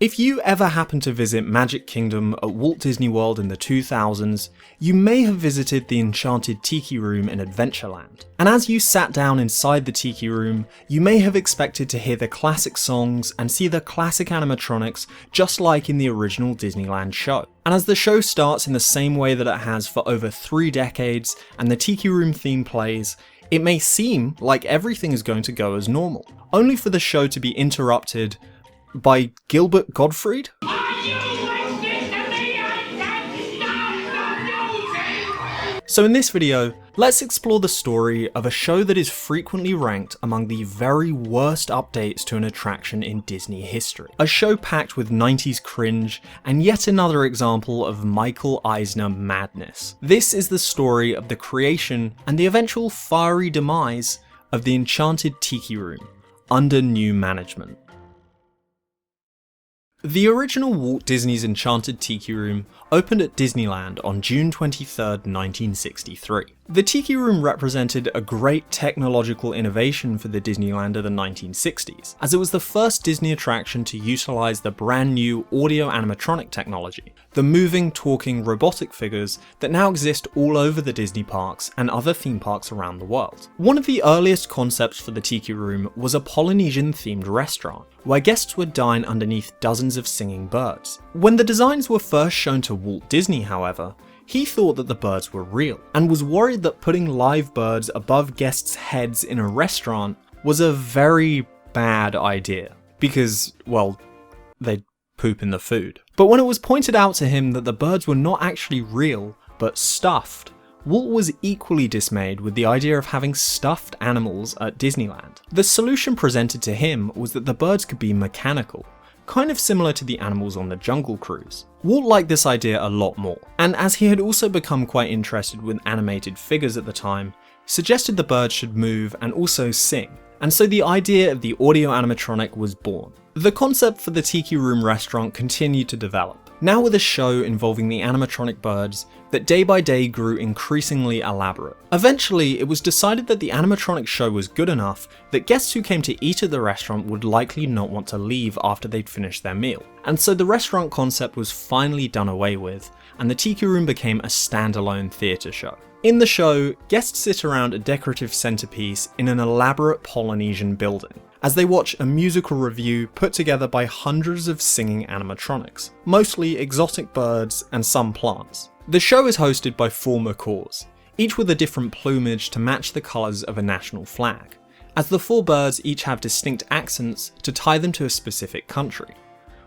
If you ever happened to visit Magic Kingdom at Walt Disney World in the 2000s, you may have visited the Enchanted Tiki Room in Adventureland. And as you sat down inside the Tiki Room, you may have expected to hear the classic songs and see the classic animatronics just like in the original Disneyland show. And as the show starts in the same way that it has for over 3 decades and the Tiki Room theme plays, it may seem like everything is going to go as normal, only for the show to be interrupted by Gilbert Gottfried? So in this video, let's explore the story of a show that is frequently ranked among the very worst updates to an attraction in Disney history. A show packed with 90s cringe, and yet another example of Michael Eisner madness. This is the story of the creation and the eventual fiery demise of the Enchanted Tiki Room under new management. The original Walt Disney's Enchanted Tiki Room opened at Disneyland on June 23, 1963. The Tiki Room represented a great technological innovation for the Disneyland of the 1960s, as it was the first Disney attraction to utilise the brand new audio animatronic technology, the moving, talking, robotic figures that now exist all over the Disney parks and other theme parks around the world. One of the earliest concepts for the Tiki Room was a Polynesian-themed restaurant, where guests would dine underneath dozens of singing birds. When the designs were first shown to Walt Disney, however, he thought that the birds were real, and was worried that putting live birds above guests' heads in a restaurant was a very bad idea, because, well, they'd poop in the food. But when it was pointed out to him that the birds were not actually real, but stuffed, Walt was equally dismayed with the idea of having stuffed animals at Disneyland. The solution presented to him was that the birds could be mechanical, kind of similar to the animals on the Jungle Cruise. Walt liked this idea a lot more, and as he had also become quite interested with animated figures at the time, suggested the birds should move and also sing, and so the idea of the audio animatronic was born. The concept for the Tiki Room restaurant continued to develop, now with a show involving the animatronic birds that day by day grew increasingly elaborate. Eventually, it was decided that the animatronic show was good enough that guests who came to eat at the restaurant would likely not want to leave after they'd finished their meal. And so the restaurant concept was finally done away with, and the Tiki Room became a standalone theatre show. In the show, guests sit around a decorative centerpiece in an elaborate Polynesian building, as they watch a musical revue put together by hundreds of singing animatronics, mostly exotic birds and some plants. The show is hosted by 4 macaws, each with a different plumage to match the colours of a national flag, as the 4 birds each have distinct accents to tie them to a specific country.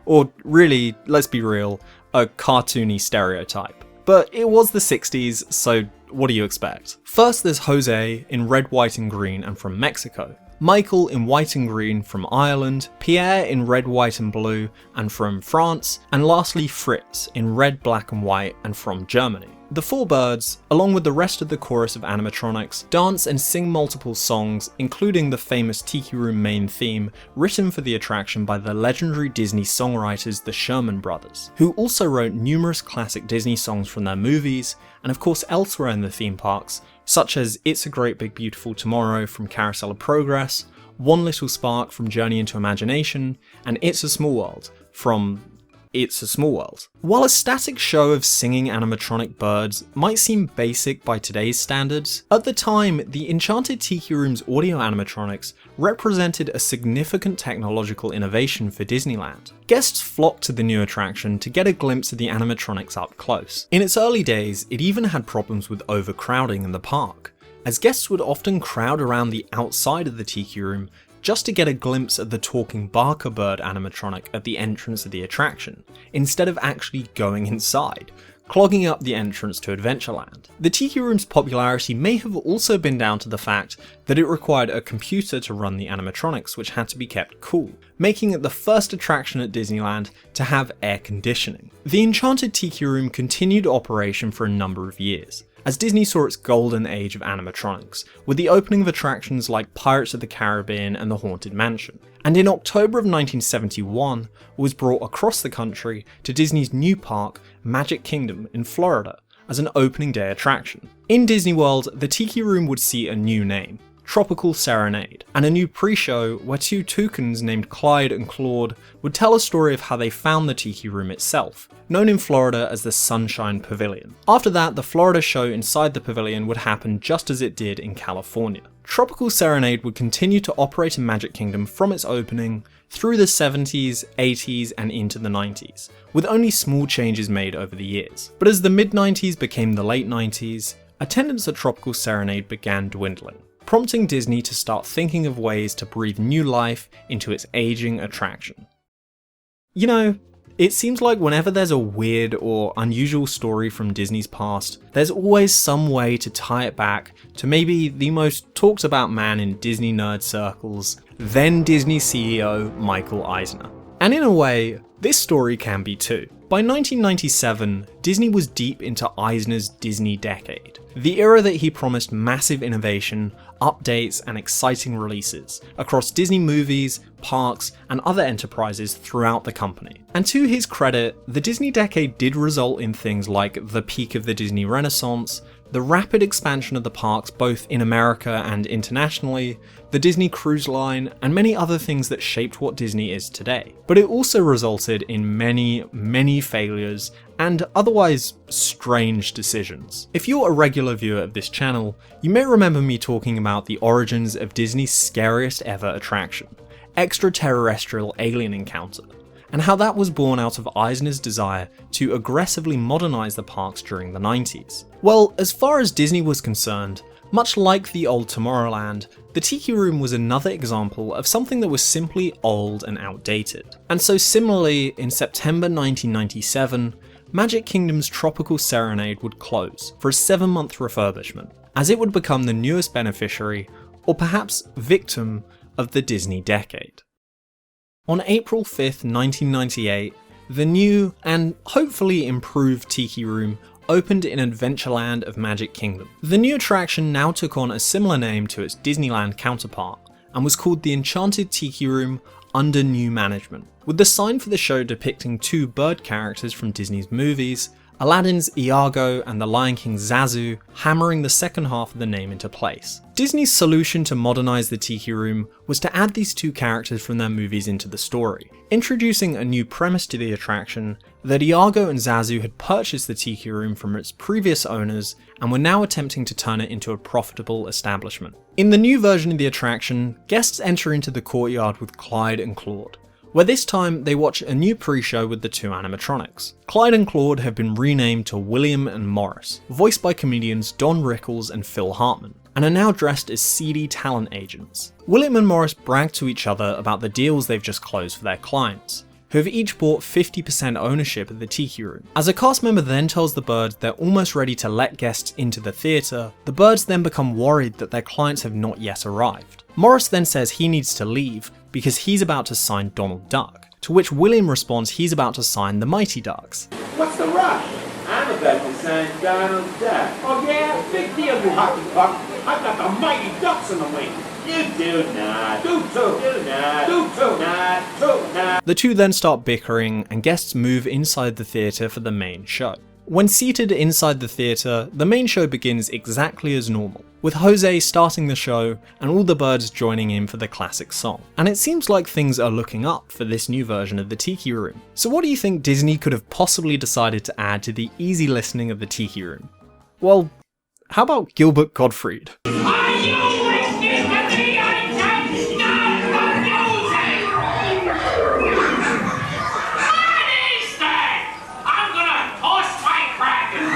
Or really, let's be real, a cartoony stereotype. But it was the 60s, so what do you expect? First there's Jose in red, white and green and from Mexico, Michael in white and green from Ireland, Pierre in red, white and blue and from France, and lastly Fritz in red, black and white and from Germany. The 4 birds, along with the rest of the chorus of animatronics, dance and sing multiple songs, including the famous Tiki Room main theme, written for the attraction by the legendary Disney songwriters the Sherman Brothers, who also wrote numerous classic Disney songs from their movies, and of course elsewhere in the theme parks, such as It's a Great Big Beautiful Tomorrow from Carousel of Progress, One Little Spark from Journey into Imagination, and It's a Small World from It's a Small World. While a static show of singing animatronic birds might seem basic by today's standards, at the time the Enchanted Tiki Room's audio animatronics represented a significant technological innovation for Disneyland. Guests flocked to the new attraction to get a glimpse of the animatronics up close. In its early days, it even had problems with overcrowding in the park, as guests would often crowd around the outside of the Tiki Room just to get a glimpse of the talking Barker bird animatronic at the entrance of the attraction, instead of actually going inside, clogging up the entrance to Adventureland. The Tiki Room's popularity may have also been down to the fact that it required a computer to run the animatronics, which had to be kept cool, making it the first attraction at Disneyland to have air conditioning. The Enchanted Tiki Room continued operation for a number of years, as Disney saw its golden age of animatronics, with the opening of attractions like Pirates of the Caribbean and the Haunted Mansion. And in October of 1971 was brought across the country to Disney's new park, Magic Kingdom in Florida, as an opening day attraction. In Disney World, the Tiki Room would see a new name, Tropical Serenade, and a new pre-show where two toucans named Clyde and Claude would tell a story of how they found the Tiki Room itself, known in Florida as the Sunshine Pavilion. After that, the Florida show inside the pavilion would happen just as it did in California. Tropical Serenade would continue to operate in Magic Kingdom from its opening through the 70s, 80s, and into the 90s, with only small changes made over the years. But as the mid-90s became the late 90s, attendance at Tropical Serenade began dwindling, prompting Disney to start thinking of ways to breathe new life into its aging attraction. You know, it seems like whenever there's a weird or unusual story from Disney's past, there's always some way to tie it back to maybe the most talked about man in Disney nerd circles, then Disney CEO Michael Eisner. And in a way, this story can be too. By 1997, Disney was deep into Eisner's Disney decade, the era that he promised massive innovation, updates, and exciting releases across Disney movies, parks, and other enterprises throughout the company. And to his credit, the Disney decade did result in things like the peak of the Disney Renaissance, the rapid expansion of the parks both in America and internationally, the Disney Cruise Line, and many other things that shaped what Disney is today. But it also resulted in many failures and otherwise strange decisions. If you're a regular viewer of this channel, you may remember me talking about the origins of Disney's scariest ever attraction, Extraterrestrial Alien Encounter, and how that was born out of Eisner's desire to aggressively modernize the parks during the 90s. Well, as far as Disney was concerned, much like the old Tomorrowland, the Tiki Room was another example of something that was simply old and outdated. And so similarly, in September 1997, Magic Kingdom's Tropical Serenade would close for a 7-month refurbishment, as it would become the newest beneficiary, or perhaps victim, of the Disney decade. On April 5th, 1998, the new and hopefully improved Tiki Room opened in Adventureland of Magic Kingdom. The new attraction now took on a similar name to its Disneyland counterpart and was called the Enchanted Tiki Room under new management, with the sign for the show depicting two bird characters from Disney's movies, Aladdin's Iago and the Lion King's Zazu, hammering the second half of the name into place. Disney's solution to modernize the Tiki Room was to add these two characters from their movies into the story, introducing a new premise to the attraction that Iago and Zazu had purchased the Tiki Room from its previous owners and were now attempting to turn it into a profitable establishment. In the new version of the attraction, guests enter into the courtyard with Clyde and Claude, where this time they watch a new pre-show with the two animatronics. Clyde and Claude have been renamed to William and Morris, voiced by comedians Don Rickles and Phil Hartman, and are now dressed as seedy talent agents. William and Morris brag to each other about the deals they've just closed for their clients, who have each bought 50% ownership of the Tiki Room. As a cast member then tells the birds they're almost ready to let guests into the theatre, the birds then become worried that their clients have not yet arrived. Morris then says he needs to leave because he's about to sign Donald Duck, to which William responds he's about to sign the Mighty Ducks. What's the rush? I'm about to sign Donald Duck. Oh yeah? Big deal, you hockey puck. I've got the Mighty Ducks in the wing. You do not. Do not. Do not. The two then start bickering and guests move inside the theatre for the main show. When seated inside the theatre, the main show begins exactly as normal, with Jose starting the show and all the birds joining in for the classic song. And it seems like things are looking up for this new version of the Tiki Room. So what do you think Disney could have possibly decided to add to the easy listening of the Tiki Room? Well, how about Gilbert Gottfried? Are you listening to me? I don't know the music! What is that? I'm gonna toss my crackers!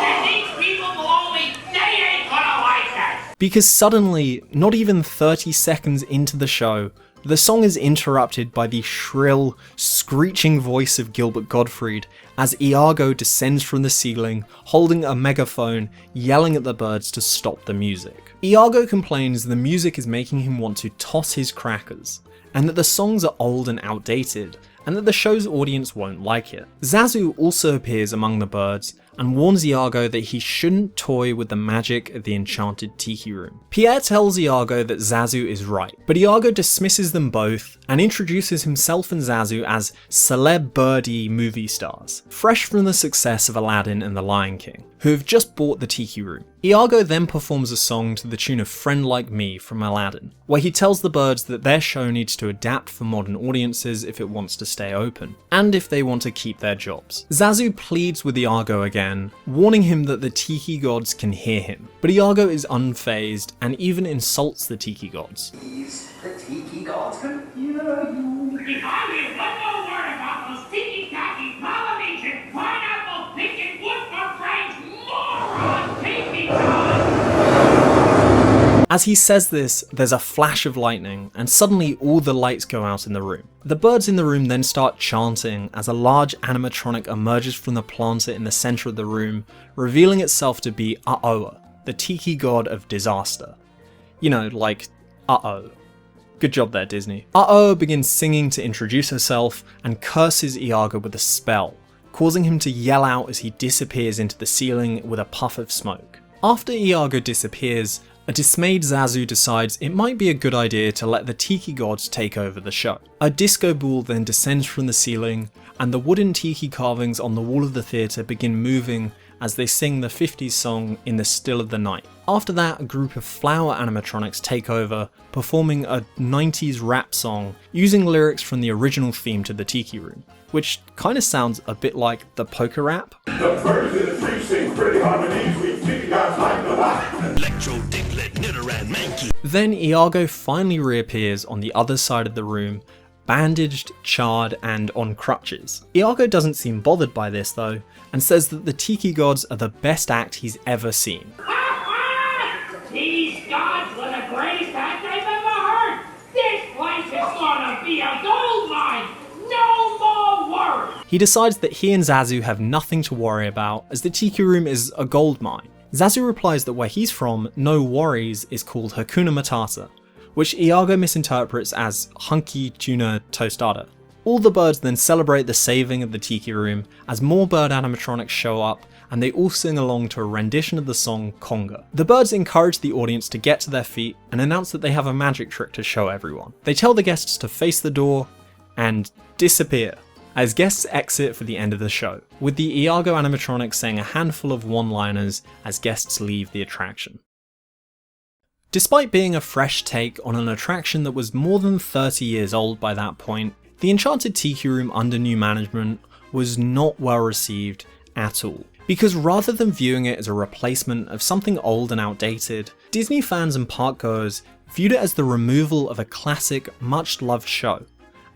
And these people below me, they ain't gonna like that! Because suddenly, not even 30 seconds into the show, the song is interrupted by the shrill, screeching voice of Gilbert Gottfried as Iago descends from the ceiling, holding a megaphone, yelling at the birds to stop the music. Iago complains the music is making him want to toss his crackers, and that the songs are old and outdated, and that the show's audience won't like it. Zazu also appears among the birds, and warns Iago that he shouldn't toy with the magic of the Enchanted Tiki Room. Pierre tells Iago that Zazu is right, but Iago dismisses them both and introduces himself and Zazu as celeb birdie movie stars, fresh from the success of Aladdin and The Lion King, who have just bought the Tiki Room. Iago then performs a song to the tune of Friend Like Me from Aladdin, where he tells the birds that their show needs to adapt for modern audiences if it wants to stay open, and if they want to keep their jobs. Zazu pleads with Iago again, warning him that the Tiki gods can hear him, but Iago is unfazed and even insults the Tiki gods. The Tiki gods can hear you. If I hear one more word about those tiki-taki, Polynesian, pineapple-picking, wood-for-brains, moron Tiki gods! As he says this, there's a flash of lightning, and suddenly all the lights go out in the room. The birds in the room then start chanting as a large animatronic emerges from the planter in the center of the room, revealing itself to be Aoa, the Tiki god of disaster. You know, like, uh-oh. Good job there, Disney. Aoa begins singing to introduce herself and curses Iago with a spell, causing him to yell out as he disappears into the ceiling with a puff of smoke. After Iago disappears, a dismayed Zazu decides it might be a good idea to let the Tiki gods take over the show. A disco ball then descends from the ceiling, and the wooden Tiki carvings on the wall of the theatre begin moving as they sing the 50s song In the Still of the Night. After that, a group of flower animatronics take over, performing a 90s rap song using lyrics from the original theme to the Tiki Room, which kind of sounds a bit like the poker rap. The birds in the tree sing pretty harmonies, we Tiki guys like a lot. Electro, Dinklet, Nidoran, Mankey. Then Iago finally reappears on the other side of the room, bandaged, charred, and on crutches. Iago doesn't seem bothered by this though, and says that the Tiki gods are the best act he's ever seen. These gods were the greatest act I've ever heard! This place is gonna be a gold mine! No more worries! He decides that he and Zazu have nothing to worry about, as the Tiki Room is a gold mine. Zazu replies that where he's from, no worries is called Hakuna Matata, which Iago misinterprets as Hunky Tuna Tostada. All the birds then celebrate the saving of the Tiki Room as more bird animatronics show up, and they all sing along to a rendition of the song Conga. The birds encourage the audience to get to their feet and announce that they have a magic trick to show everyone. They tell the guests to face the door and disappear as guests exit for the end of the show, with the Iago animatronics saying a handful of one-liners as guests leave the attraction. Despite being a fresh take on an attraction that was more than 30 years old by that point, the Enchanted Tiki Room under new management was not well received at all. Because rather than viewing it as a replacement of something old and outdated, Disney fans and parkgoers viewed it as the removal of a classic, much-loved show,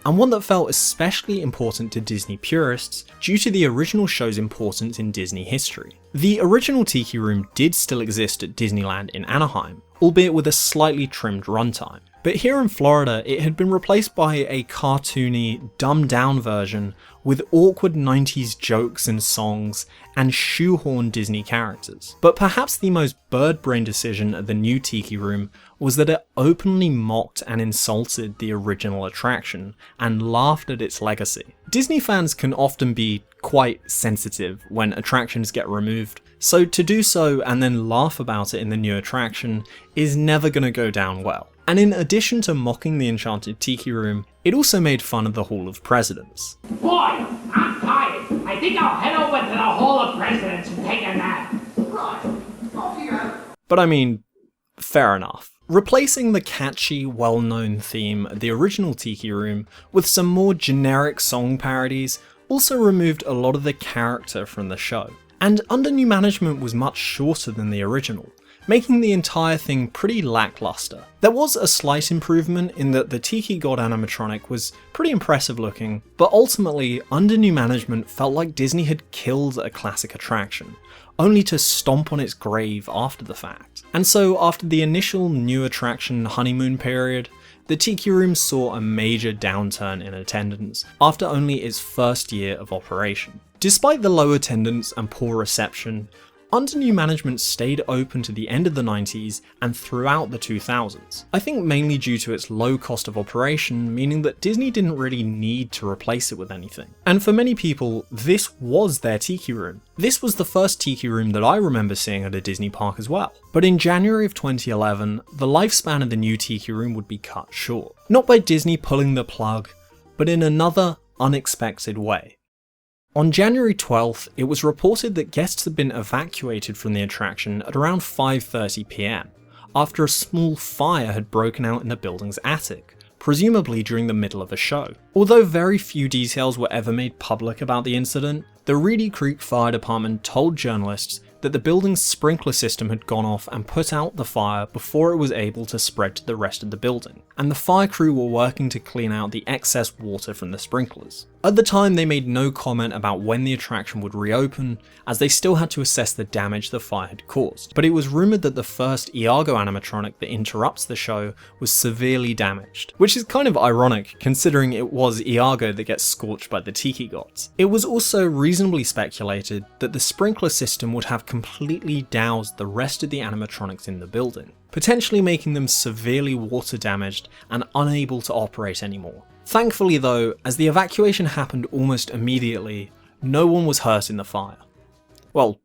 and one that felt especially important to Disney purists due to the original show's importance in Disney history. The original Tiki Room did still exist at Disneyland in Anaheim, albeit with a slightly trimmed runtime. But here in Florida, it had been replaced by a cartoony, dumbed-down version with awkward 90s jokes and songs and shoehorned Disney characters. But perhaps the most bird-brain decision at the new Tiki Room was that it openly mocked and insulted the original attraction and laughed at its legacy. Disney fans can often be quite sensitive when attractions get removed, so to do so and then laugh about it in the new attraction is never going to go down well. And in addition to mocking the Enchanted Tiki Room, it also made fun of the Hall of Presidents. Boy, I'm tired. I think I'll head over to the Hall of Presidents and take a nap. Right, off you go. But I mean, fair enough. Replacing the catchy, well-known theme of the original Tiki Room with some more generic song parodies also removed a lot of the character from the show. And under new management was much shorter than the original, making the entire thing pretty lackluster. There was a slight improvement in that the Tiki God animatronic was pretty impressive looking, but ultimately, under new management felt like Disney had killed a classic attraction, only to stomp on its grave after the fact. And so after the initial new attraction honeymoon period, the Tiki Room saw a major downturn in attendance after only its first year of operation. Despite the low attendance and poor reception, under new management stayed open to the end of the 90s and throughout the 2000s. I think mainly due to its low cost of operation, meaning that Disney didn't really need to replace it with anything. And for many people, this was their tiki room. This was the first tiki room that I remember seeing at a Disney park as well. But in January of 2011, the lifespan of the new tiki room would be cut short. Not by Disney pulling the plug, but in another unexpected way. On January 12th, it was reported that guests had been evacuated from the attraction at around 5:30 PM, after a small fire had broken out in the building's attic, presumably during the middle of a show. Although very few details were ever made public about the incident, the Reedy Creek Fire Department told journalists that the building's sprinkler system had gone off and put out the fire before it was able to spread to the rest of the building, and the fire crew were working to clean out the excess water from the sprinklers. At the time, they made no comment about when the attraction would reopen, as they still had to assess the damage the fire had caused, but it was rumoured that the first Iago animatronic that interrupts the show was severely damaged, which is kind of ironic considering it was Iago that gets scorched by the Tiki Gods. It was also reasonably speculated that the sprinkler system would have completely doused the rest of the animatronics in the building, potentially making them severely water damaged and unable to operate anymore. Thankfully though, as the evacuation happened almost immediately, no one was hurt in the fire. Well,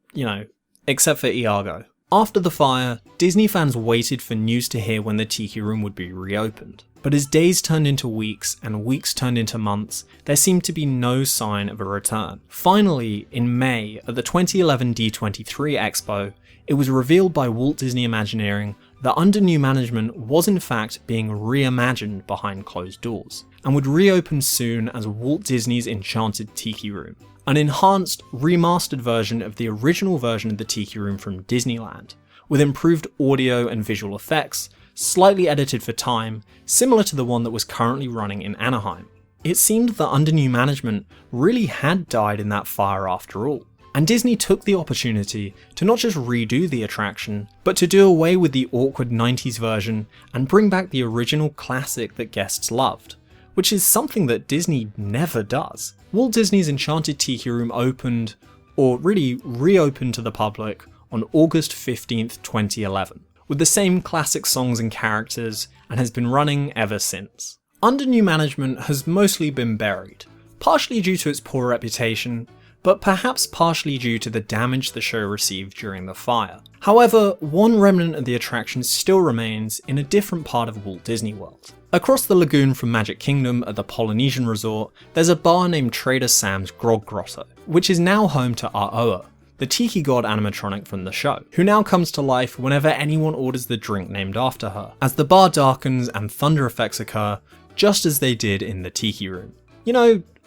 except for Iago. After the fire, Disney fans waited for news to hear when the Tiki Room would be reopened. But as days turned into weeks and weeks turned into months, there seemed to be no sign of a return. Finally, in May, at the 2011 D23 Expo, it was revealed by Walt Disney Imagineering that under new management was in fact being reimagined behind closed doors, and would reopen soon as Walt Disney's Enchanted Tiki Room, an enhanced, remastered version of the original version of the Tiki Room from Disneyland, with improved audio and visual effects, slightly edited for time, similar to the one that was currently running in Anaheim. It seemed that under new management really had died in that fire after all, and Disney took the opportunity to not just redo the attraction, but to do away with the awkward 90s version and bring back the original classic that guests loved, which is something that Disney never does. Walt Disney's Enchanted Tiki Room opened, or really reopened to the public, on August 15th, 2011, with the same classic songs and characters, and has been running ever since. Under new management has mostly been buried, partially due to its poor reputation, but perhaps partially due to the damage the show received during the fire. However, one remnant of the attraction still remains in a different part of Walt Disney World. Across the lagoon from Magic Kingdom at the Polynesian Resort, there's a bar named Trader Sam's Grog Grotto, which is now home to Aoa, the Tiki God animatronic from the show, who now comes to life whenever anyone orders the drink named after her, as the bar darkens and thunder effects occur, just as they did in the Tiki Room.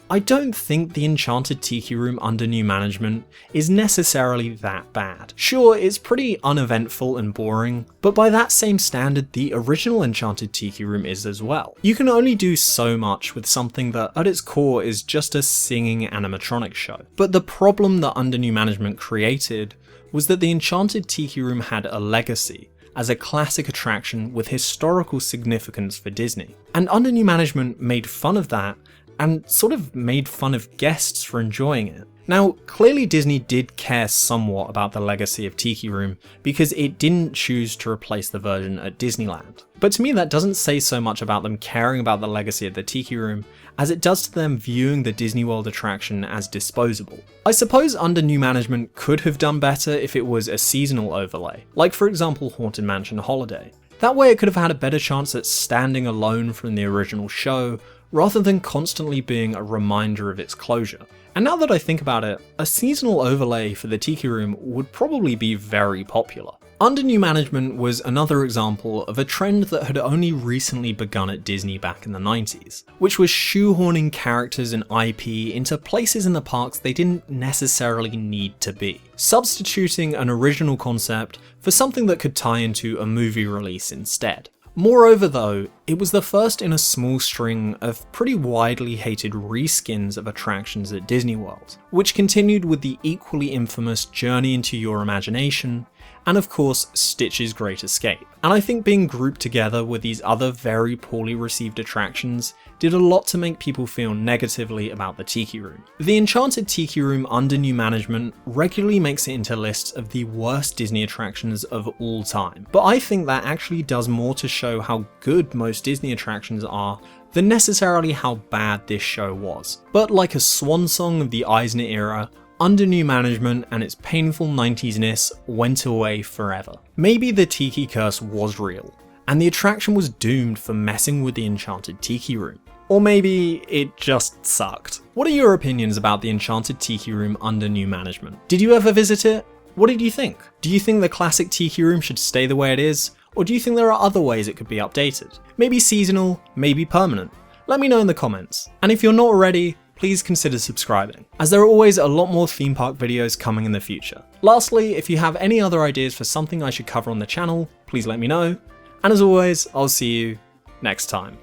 I don't think the Enchanted Tiki Room under new management is necessarily that bad. Sure, it's pretty uneventful and boring, but by that same standard, the original Enchanted Tiki Room is as well. You can only do so much with something that at its core is just a singing animatronic show. But the problem that under new management created was that the Enchanted Tiki Room had a legacy as a classic attraction with historical significance for Disney. And under new management made fun of that and sort of made fun of guests for enjoying it. Now, clearly Disney did care somewhat about the legacy of Tiki Room because it didn't choose to replace the version at Disneyland. But to me that doesn't say so much about them caring about the legacy of the Tiki Room as it does to them viewing the Disney World attraction as disposable. I suppose under new management could have done better if it was a seasonal overlay, like for example Haunted Mansion Holiday. That way it could have had a better chance at standing alone from the original show, rather than constantly being a reminder of its closure. And now that I think about it, a seasonal overlay for the Tiki Room would probably be very popular. Under new management was another example of a trend that had only recently begun at Disney back in the 90s, which was shoehorning characters and IP into places in the parks they didn't necessarily need to be, substituting an original concept for something that could tie into a movie release instead. Moreover though, it was the first in a small string of pretty widely hated reskins of attractions at Disney World, which continued with the equally infamous Journey into Your Imagination, and of course Stitch's Great Escape. And I think being grouped together with these other very poorly received attractions did a lot to make people feel negatively about the Tiki Room. The Enchanted Tiki Room under new management regularly makes it into lists of the worst Disney attractions of all time, but I think that actually does more to show how good most Disney attractions are than necessarily how bad this show was. But like a swan song of the Eisner era, under new management and its painful 90s-ness went away forever. Maybe the Tiki curse was real, and the attraction was doomed for messing with the Enchanted Tiki Room. Or maybe it just sucked. What are your opinions about the Enchanted Tiki Room under new management? Did you ever visit it? What did you think? Do you think the classic Tiki Room should stay the way it is? Or do you think there are other ways it could be updated? Maybe seasonal, maybe permanent? Let me know in the comments. And if you're not already, please consider subscribing, as there are always a lot more theme park videos coming in the future. Lastly, if you have any other ideas for something I should cover on the channel, please let me know. And as always, I'll see you next time.